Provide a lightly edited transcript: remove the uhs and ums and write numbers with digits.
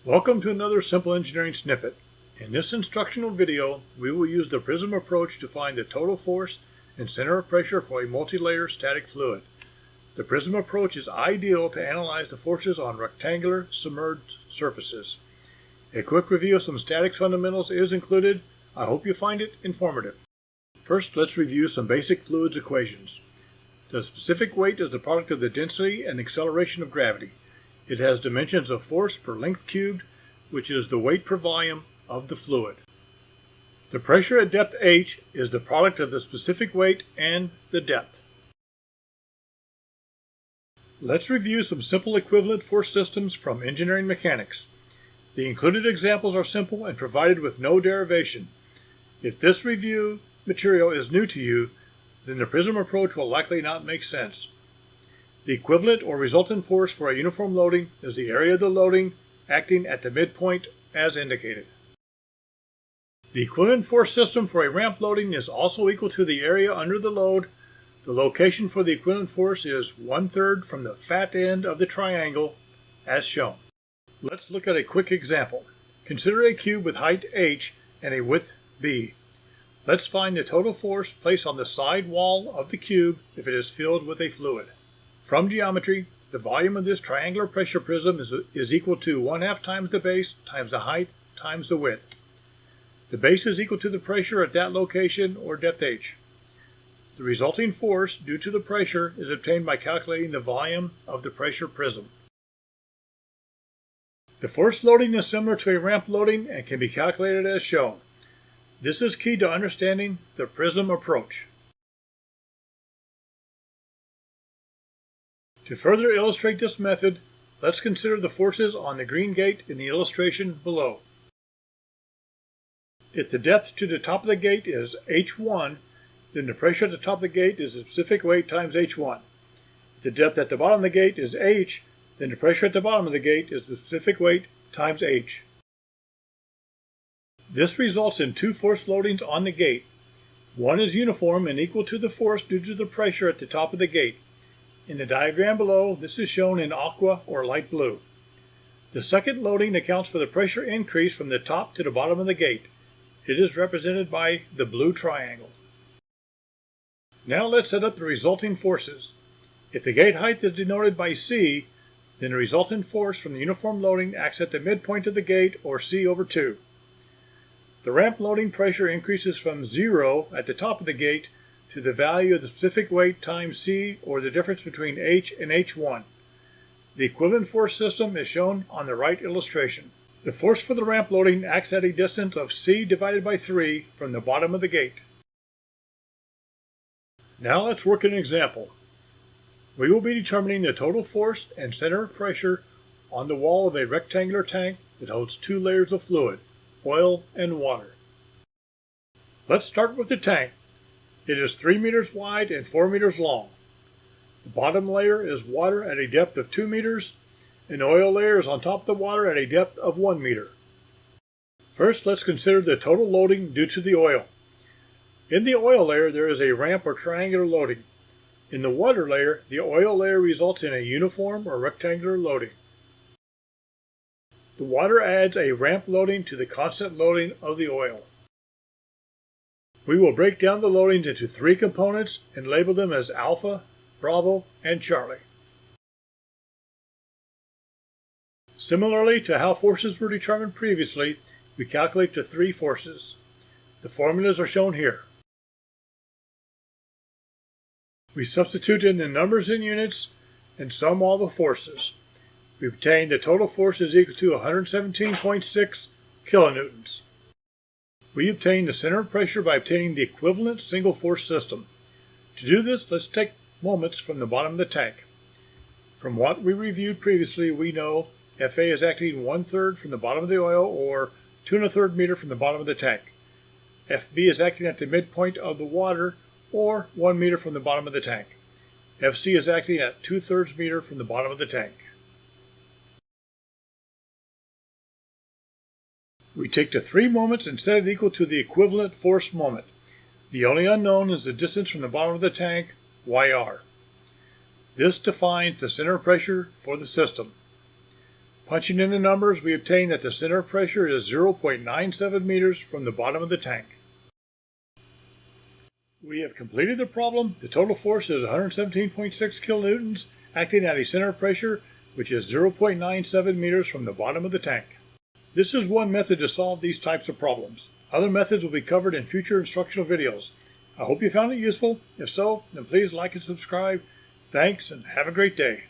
Welcome to another simple engineering snippet. In this instructional video, we will use the prism approach to find the total force and center of pressure for a multi-layer static fluid. The prism approach is ideal to analyze the forces on rectangular submerged surfaces. A quick review of some statics fundamentals is included. I hope you find it informative. First, let's review some basic fluids equations. The specific weight is the product of the density and acceleration of gravity. It has dimensions of force per length cubed, which is the weight per volume of the fluid. The pressure at depth h is the product of the specific weight and the depth. Let's review some simple equivalent force systems from engineering mechanics. The included examples are simple and provided with no derivation. If this review material is new to you, then the prism approach will likely not make sense. The equivalent or resultant force for a uniform loading is the area of the loading acting at the midpoint as indicated. The equivalent force system for a ramp loading is also equal to the area under the load. The location for the equivalent force is 1/3 from the fat end of the triangle as shown. Let's look at a quick example. Consider a cube with height h and a width b. Let's find the total force placed on the side wall of the cube if it is filled with a fluid. From geometry, the volume of this triangular pressure prism is equal to 1/2 times the base times the height times the width. The base is equal to the pressure at that location or depth h. The resulting force due to the pressure is obtained by calculating the volume of the pressure prism. The force loading is similar to a ramp loading and can be calculated as shown. This is key to understanding the prism approach. To further illustrate this method, let's consider the forces on the green gate in the illustration below. If the depth to the top of the gate is h1, then the pressure at the top of the gate is the specific weight times h1. If the depth at the bottom of the gate is h, then the pressure at the bottom of the gate is the specific weight times h. This results in two force loadings on the gate. One is uniform and equal to the force due to the pressure at the top of the gate. In the diagram below, this is shown in aqua or light blue. The second loading accounts for the pressure increase from the top to the bottom of the gate. It is represented by the blue triangle. Now let's set up the resulting forces. If the gate height is denoted by C, then the resultant force from the uniform loading acts at the midpoint of the gate, or C/2. The ramp loading pressure increases from 0 at the top of the gate to the value of the specific weight times C, or the difference between h and h1. The equivalent force system is shown on the right illustration. The force for the ramp loading acts at a distance of C divided by 3 from the bottom of the gate. Now let's work an example. We will be determining the total force and center of pressure on the wall of a rectangular tank that holds 2 layers of fluid, oil and water. Let's start with the tank. It is 3 meters wide and 4 meters long. The bottom layer is water at a depth of 2 meters, and the oil layer is on top of the water at a depth of 1 meter. First, let's consider the total loading due to the oil. In the oil layer, there is a ramp or triangular loading. In the water layer, the oil layer results in a uniform or rectangular loading. The water adds a ramp loading to the constant loading of the oil. We will break down the loadings into 3 components and label them as Alpha, Bravo, and Charlie. Similarly to how forces were determined previously, we calculate the 3 forces. The formulas are shown here. We substitute in the numbers in units and sum all the forces. We obtain the total force is equal to 117.6 kilonewtons. We obtain the center of pressure by obtaining the equivalent single force system. To do this, let's take moments from the bottom of the tank. From what we reviewed previously, we know FA is acting 1/3 from the bottom of the oil, or 2 1/3 meter from the bottom of the tank. FB is acting at the midpoint of the water, or 1 meter from the bottom of the tank. FC is acting at 2/3 meter from the bottom of the tank. We take the 3 moments and set it equal to the equivalent force moment. The only unknown is the distance from the bottom of the tank, YR. This defines the center of pressure for the system. Punching in the numbers, we obtain that the center of pressure is 0.97 meters from the bottom of the tank. We have completed the problem. The total force is 117.6 kilonewtons, acting at a center of pressure which is 0.97 meters from the bottom of the tank. This is one method to solve these types of problems. Other methods will be covered in future instructional videos. I hope you found it useful. If so, then please like and subscribe. Thanks, and have a great day.